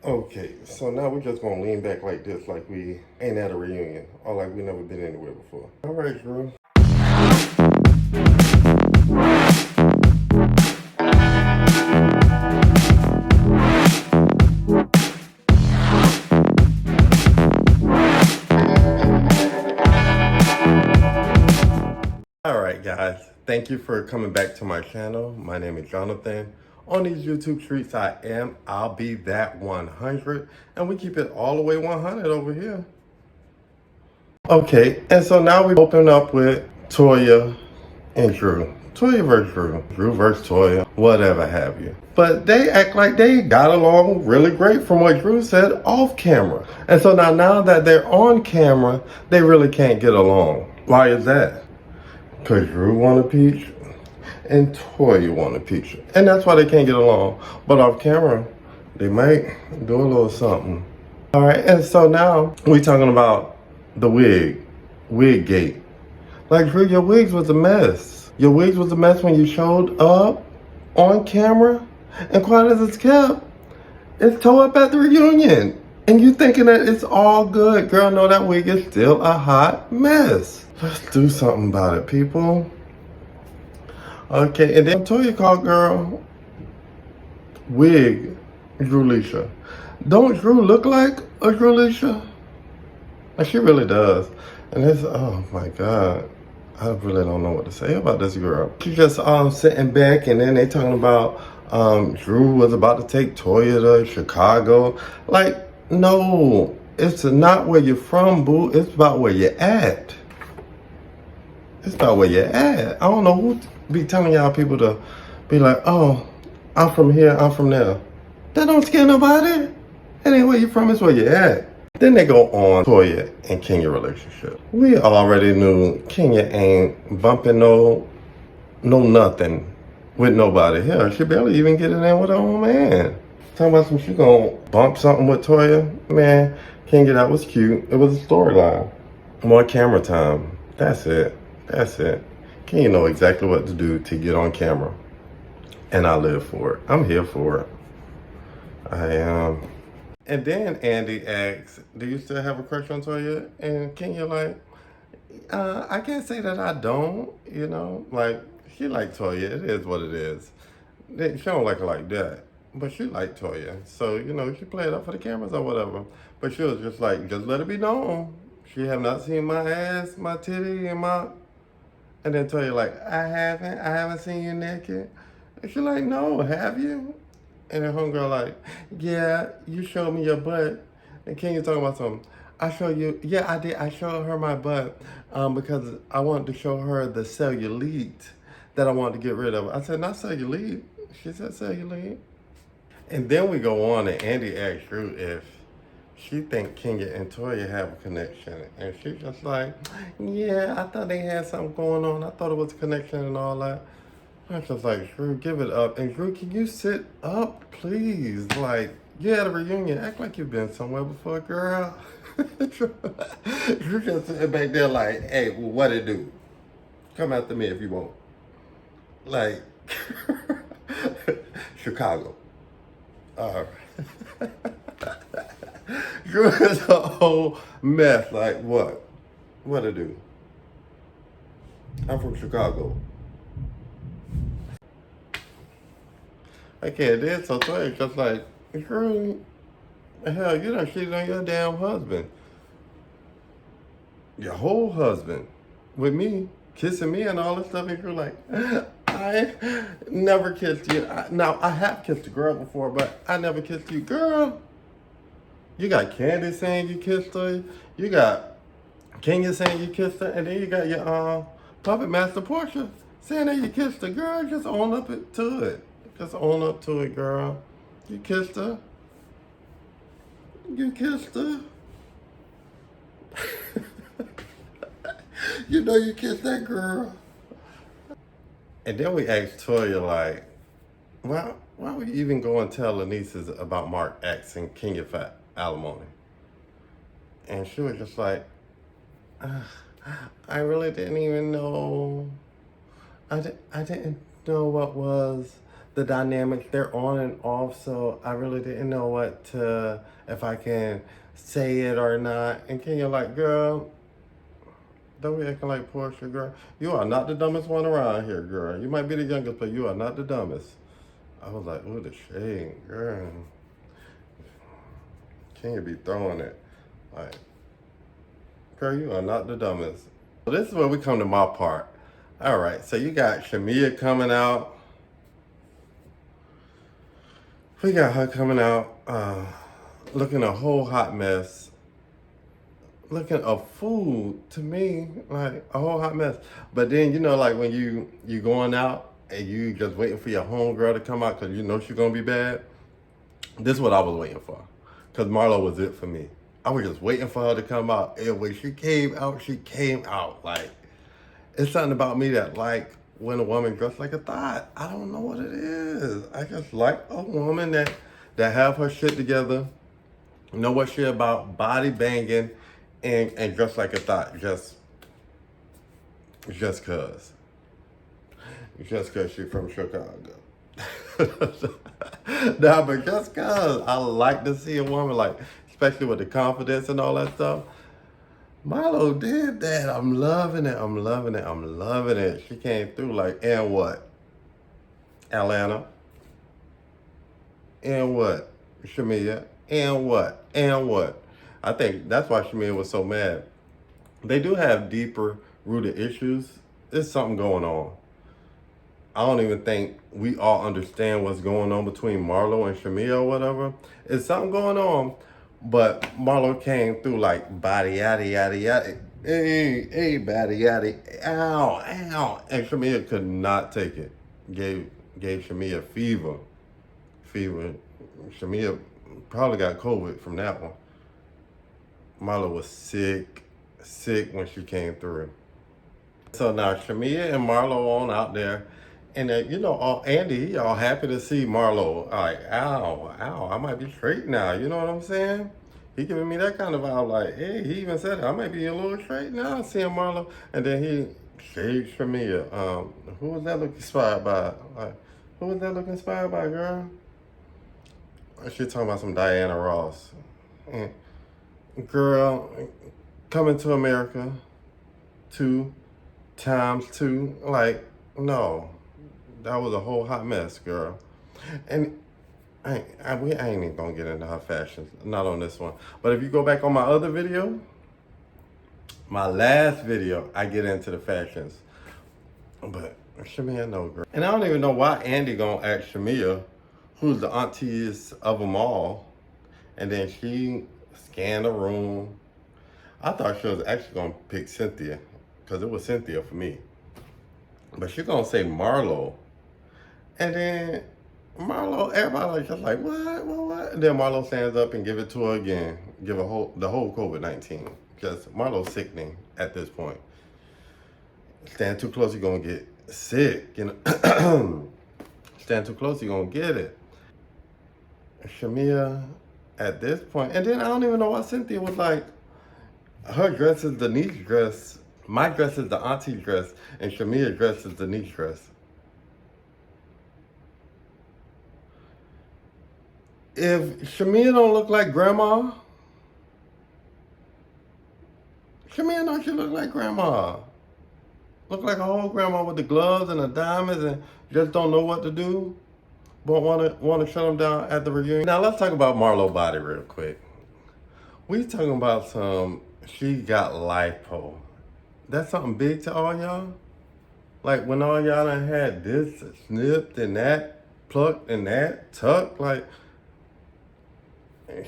Okay, so now we're just gonna lean back like this, like we ain't at a reunion, or like we never been anywhere before. All right, Drew. All right, guys. Thank you for coming back to my channel. My name is Jonathan. On these YouTube streets, I'll be that 100, and we keep it all the way 100 over here. Okay, and so now we open up with Toya and Drew. Toya versus Drew. Drew versus Toya. Whatever have you. But they act like they got along really great from what Drew said off camera. And so now that they're on camera, they really can't get along. Why is that? Because Drew want a peach and Toya want a peach. And that's why they can't get along. But off camera, they might do a little something. All right, and so now we talking about the wig gate. Like, Drew, your wigs was a mess. Your wigs was a mess when you showed up on camera. And quiet as it's kept, it's toe up at the reunion. And you thinking that it's all good. Girl, no, that wig is still a hot mess. Let's do something about it, people. Okay, and then Toya called girl wig Drew Leisha. Don't Drew look like a Drew Leisha? And she really does. And it's, oh my God. I really don't know what to say about this girl. She just sitting back, and then they talking about Drew was about to take Toya to Chicago. Like, no, it's not where you're from, boo. It's about where you're at. It's about where you're at. I don't know who be telling y'all people to be like, oh, I'm from here, I'm from there. That don't scare nobody. It ain't where you're from, it's where you're at. Then they go on Toya and Kenya relationship. We already knew Kenya ain't bumping no nothing with nobody here. She barely even get it in with her own man. Talking about some she gonna bump something with Toya. Man, Kenya, that was cute. It was a storyline. More camera time. That's it. That's it. Kenya know exactly what to do to get on camera. And I live for it. I'm here for it. I am. And then Andy asks, do you still have a crush on Toya? And Kenya like, I can't say that I don't, you know? Like, she like Toya. It is what it is. She don't like her like that. But she like Toya. So, you know, she played up for the cameras or whatever. But she was just like, just let it be known. She have not seen my ass, my titty, and my... And then Toya like, I haven't seen you naked. And she like, no, have you? And then homegirl like, yeah, you showed me your butt. And Kenya talking about something. I show you, yeah, I did. I showed her my butt because I wanted to show her the cellulite that I wanted to get rid of. I said, not cellulite. She said cellulite. And then we go on and Andy asks Drew if she think Kenya and Toya have a connection. And she's just like, yeah, I thought they had something going on. I thought it was a connection and all that. I'm just like, Drew, give it up. And Drew, can you sit up, please? Like, you had a reunion. Act like you've been somewhere before, girl. Drew just sitting back there like, hey, well, what it do? Come after me if you want. Like, Chicago. All right. Drew is a whole mess. Like, what? What it do? I'm from Chicago. I can't did so Toya just like, girl, hell, you done cheated on your damn husband. Your whole husband. With me, kissing me and all this stuff. And you're like, I never kissed you. Now, I have kissed a girl before, but I never kissed you. Girl, you got Candy saying you kissed her. You got Kenya saying you kissed her. And then you got your puppet master Portia saying that you kissed her. Girl, just own up to it. Just own up to it, girl. You kissed her. You kissed her. You know you kissed that girl. And then we asked Toya, like, why would you even go and tell the nieces about Mark asking Kenya for alimony? And she was just like, I really didn't even know. I didn't know what was the dynamics, they're on and off, so I really didn't know if I can say it or not. And Kenya like, girl, don't be acting like Portia, girl. You are not the dumbest one around here, girl. You might be the youngest, but you are not the dumbest. I was like, ooh, the shade, girl. Kenya be throwing it. Like, girl, you are not the dumbest. So this is where we come to my part. All right, so you got Shamia coming out. We got her coming out, looking a whole hot mess. Looking a fool to me, like a whole hot mess. But then, like when you going out and you just waiting for your homegirl to come out because you know she's going to be bad. This is what I was waiting for. Because Marlo was it for me. I was just waiting for her to come out. And when she came out. Like, it's something about me that like when a woman dressed like a thought. I don't know what it is. I just like a woman that have her shit together, know what she about, body banging, and dressed like a thought. Just cause. Just cause she's from Chicago. Nah, but just cause I like to see a woman, like, especially with the confidence and all that stuff. Milo did that. I'm loving it. She came through like, and what? Atlanta. And what? Shamia. And what? And what? I think that's why Shamia was so mad. They do have deeper rooted issues. There's something going on. I don't even think we all understand what's going on between Marlo and Shamia or whatever. It's something going on. But Marlo came through like body yaddy yaddy yaddy. Hey, body yaddy. Ow, ow. And Shamia could not take it. Gave Shamia fever. Shamia probably got COVID from that one. Marlo was sick when she came through. So now Shamia and Marlo on out there. And Andy, he all happy to see Marlo. Like, ow, I might be straight now. You know what I'm saying? He giving me that kind of vibe. Like, hey, he even said, I might be a little straight now seeing Marlo. And then he shades Shamia. Who was that looking inspired by? Like, who was that looking inspired by, girl? She talking about some Diana Ross. And girl, coming to America 2 times 2. Like, no. That was a whole hot mess, girl. And I ain't even gonna get into her fashions. Not on this one. But if you go back on my other video, my last video, I get into the fashions. But Shamia, no, girl. And I don't even know why Andy gonna ask Shamia, who's the auntiest of them all. And then she scanned the room. I thought she was actually gonna pick Cynthia, because it was Cynthia for me. But she gonna say Marlo. And then Marlo, everybody just like, what? And then Marlo stands up and give it to her again. Give the whole COVID-19. Because Marlo's sickening at this point. Stand too close, you're gonna get sick. Stand too close, you're gonna get it. Shamia, at this point, and then I don't even know why Cynthia was like, her dress is the niece dress. My dress is the auntie dress, and Shamia's dress is the niece dress. If Shamia don't look like grandma, Shamia don't she look like grandma? Look like a whole grandma with the gloves and the diamonds and just don't know what to do. But want to shut them down at the reunion. Now let's talk about Marlo body real quick. We talking about she got lipo. That's something big to all y'all? Like when all y'all done had this snipped and that plucked and that tucked, like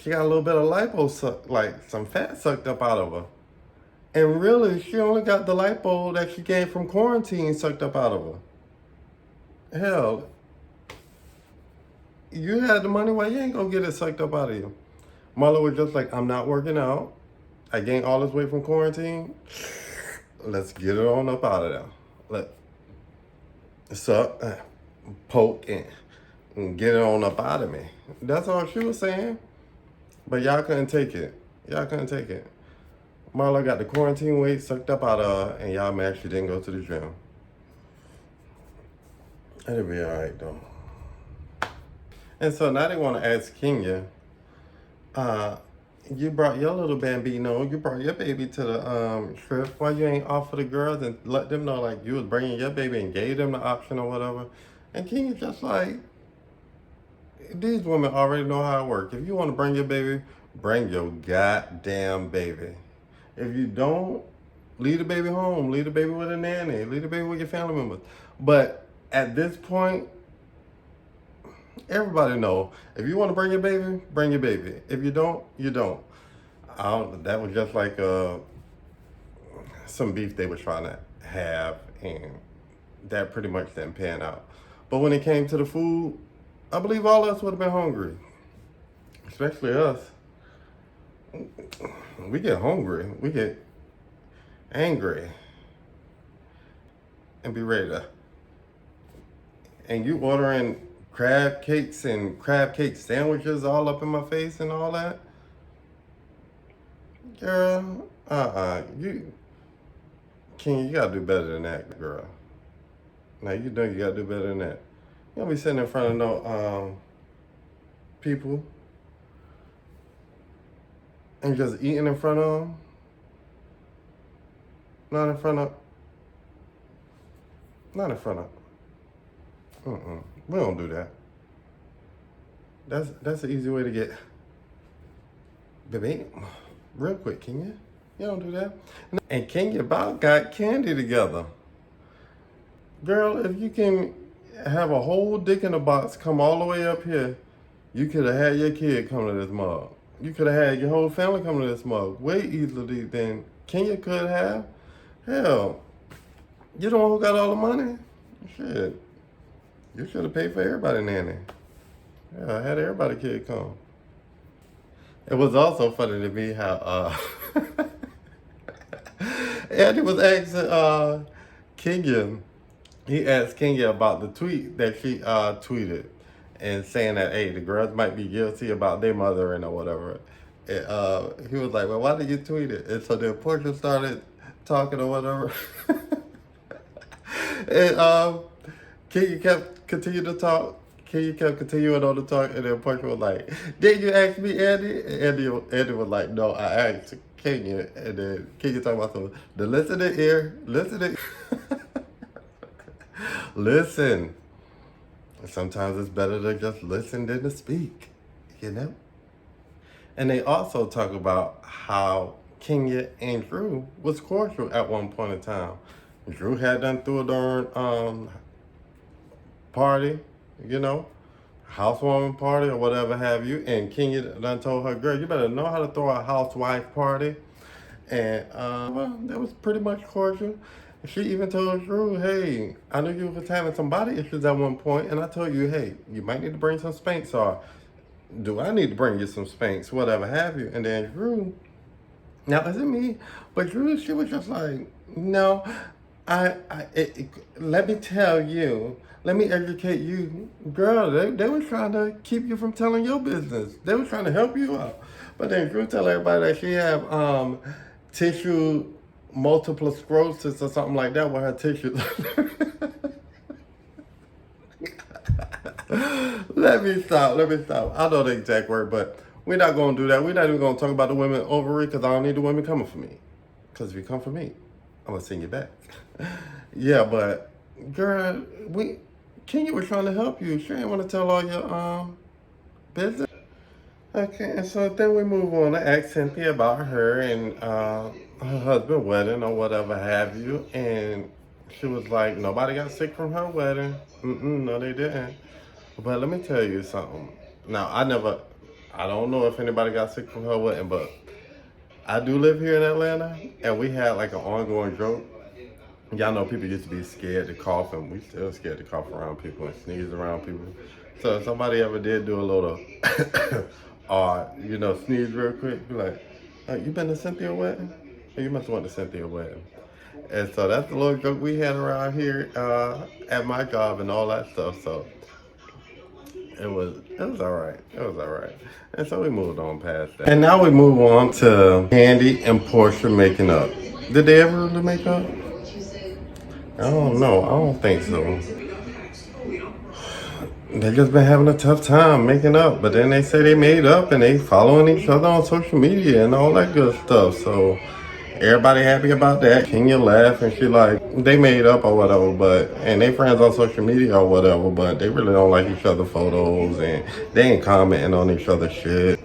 she got a little bit of lipo like some fat sucked up out of her. And really, she only got the lipo that she gained from quarantine sucked up out of her. Hell, you had the money, why you ain't gonna get it sucked up out of you? Marlo was just like, I'm not working out. I gained all this weight from quarantine. Let's get it on up out of there. Suck, poke, and get it on up out of me. That's all she was saying. But y'all couldn't take it. Marlo got the quarantine weight sucked up out of her, and y'all mad she didn't go to the gym. It'll be all right, though. And so now they want to ask Kenya, uh, you brought your little bambino, you brought your baby to the trip. Why you ain't offer the girls and let them know like you was bringing your baby and gave them the option or whatever? And Kenya just like, these women already know how it works. If you want to bring your baby, bring your goddamn baby. If you don't, leave the baby home. Leave the baby with a nanny. Leave the baby with your family members. But at this point, everybody know. If you want to bring your baby, bring your baby. If you don't, you don't. That was just like some beef they were trying to have, and that pretty much didn't pan out. But when it came to the food, I believe all of us would have been hungry, especially us. We get hungry, we get angry, and be ready to. And you ordering crab cakes and crab cake sandwiches all up in my face and all that, girl. You gotta do better than that, girl. Now you know you gotta do better than that. You don't be sitting in front of no people and just eating in front of them. Not in front of. Not in front of. We don't do that. That's an easy way to get. Baby, real quick, Kenya. You don't do that. And Kenya about got candy together. Girl, if you can have a whole dick in a box come all the way up here, you could have had your kid come to this mug. You could have had your whole family come to this mug way easily than Kenya could have. Hell, you the one who got all the money? Shit. You should have paid for everybody nanny. Yeah, I had everybody kid come. It was also funny to me how Andy was asking Kenya. He asked Kenya about the tweet that she tweeted and saying that, hey, the girls might be guilty about their mothering or whatever. And he was like, well, why did you tweet it? And so then Portia started talking or whatever. And Kenya kept continuing to talk. Kenya kept continuing on to talk. And then Portia was like, did you ask me, Andy? And Andy was like, no, I asked Kenya. And then Kenya talking about something. The listening ear, listening. Listen. Sometimes it's better to just listen than to speak, you know? And they also talk about how Kenya and Drew was cordial at one point in time. Drew had done through a darn party, you know, housewarming party or whatever have you. And Kenya done told her, girl, you better know how to throw a housewife party. And well, that was pretty much cordial. She even told Drew, hey, I knew you was having some body issues at one point, and I told you, hey, you might need to bring some Spanx, or do I need to bring you some Spanx, whatever have you. And then Drew, now is it me? But Drew, she was just like, no, let me tell you, let me educate you. Girl, they were trying to keep you from telling your business. They were trying to help you out. But then Drew tell everybody that she have tissue multiple sclerosis or something like that with her tissues. Let me stop. I know the exact word, but we're not going to do that. We're not even going to talk about the women ovary because I don't need the women coming for me. Because if you come for me, I'm going to send you back. Yeah, but girl, Kenya was trying to help you. She didn't want to tell all your business. Okay, and so then we move on to ask Cynthia about her and her husband's wedding or whatever have you. And she was like, nobody got sick from her wedding. No, they didn't. But let me tell you something. Now, I don't know if anybody got sick from her wedding, but I do live here in Atlanta, and we had like an ongoing joke. Y'all know people used to be scared to cough, and we still scared to cough around people and sneeze around people. So if somebody ever did do a little, sneeze real quick, be like, you been to Cynthia wedding? Oh, you must have went to Cynthia wedding. And so that's the little joke we had around here at my job and all that stuff. So it was all right. It was all right. And so we moved on past that. And now we move on to Candy and Portia making up. Did they ever really make up? I don't know. I don't think so. they just been having a tough time making up. But then they say they made up and they following each other on social media and all that good stuff. So everybody happy about that. Kenya laugh and she like, they made up or whatever, but, and they friends on social media or whatever, but they really don't like each other's photos and they ain't commenting on each other's shit,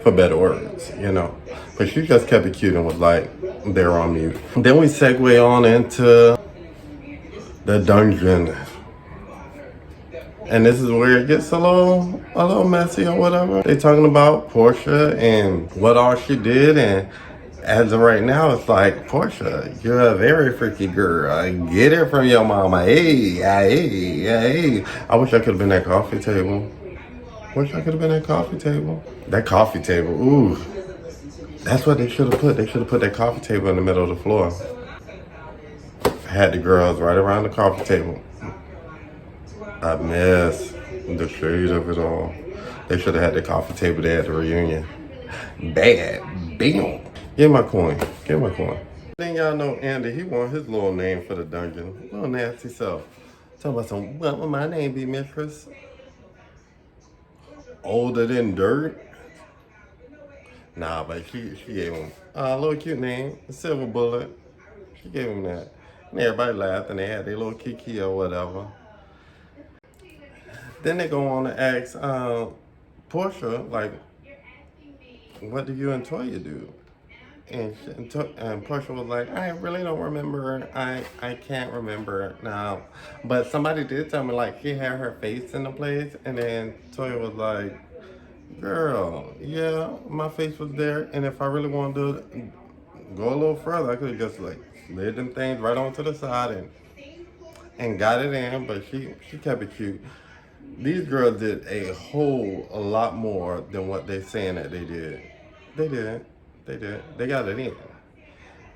for better words, you know. But she just kept it cute and was like, they're on mute. Then we segue on into the dungeon. And this is where it gets a little messy or whatever. They talking about Portia and what all she did, and as of right now, it's like, Portia, you're a very freaky girl. Get it from your mama. Hey. I wish I could have been at coffee table. That coffee table, ooh. That's what they should have put. They should have put that coffee table in the middle of the floor. Had the girls right around the coffee table. I miss the shade of it all. They should have had the coffee table there at the reunion. Bad. Bam. Give my coin. Then y'all know Andy, he want his little name for the dungeon. Little nasty self. Talking about some, what would my name be, mistress? Older than dirt? Nah, but she gave him a little cute name, Silver Bullet. She gave him that. And everybody laughed and they had their little kiki or whatever. Then they go on to ask Portia, like, what do you and Toya do? And Portia was like, I really don't remember. I can't remember now. But somebody did tell me, like, she had her face in the place. And then Toya was like, girl, yeah, my face was there. And if I really wanted to go a little further, I could have just, like, slid them things right onto the side and got it in. But she kept it cute. These girls did a lot more than what they're saying that they did. They did. They got it in.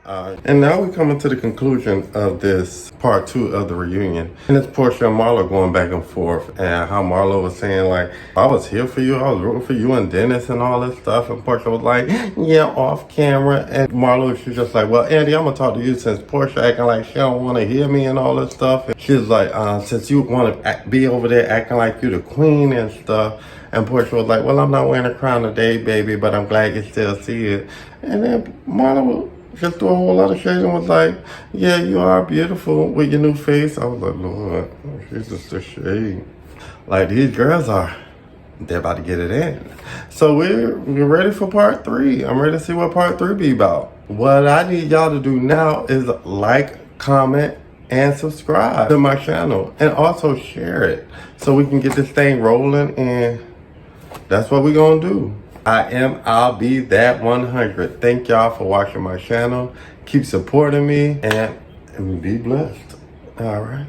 And now we're coming to the conclusion of this part 2 of the reunion. And it's Portia and Marlo going back and forth. And how Marlo was saying, like, I was here for you. I was rooting for you and Dennis and all this stuff. And Portia was like, yeah, off camera. And Marlo, she's just like, well, Andy, I'm going to talk to you since Portia acting like she don't want to hear me and all this stuff. And she's like, since you want to be over there acting like you the queen and stuff. And Portia was like, well, I'm not wearing a crown today, baby, but I'm glad you still see it. And then Marlo just threw a whole lot of shade and was like, yeah, you are beautiful with your new face. I was like, Lord, she's just a shade. Like, these girls they're about to get it in. So we're ready for part 3. I'm ready to see what part 3 be about. What I need y'all to do now is like, comment, and subscribe to my channel. And also share it so we can get this thing rolling, and that's what we're gonna do. I'll be that 100. Thank y'all for watching my channel. Keep supporting me and be blessed. All right.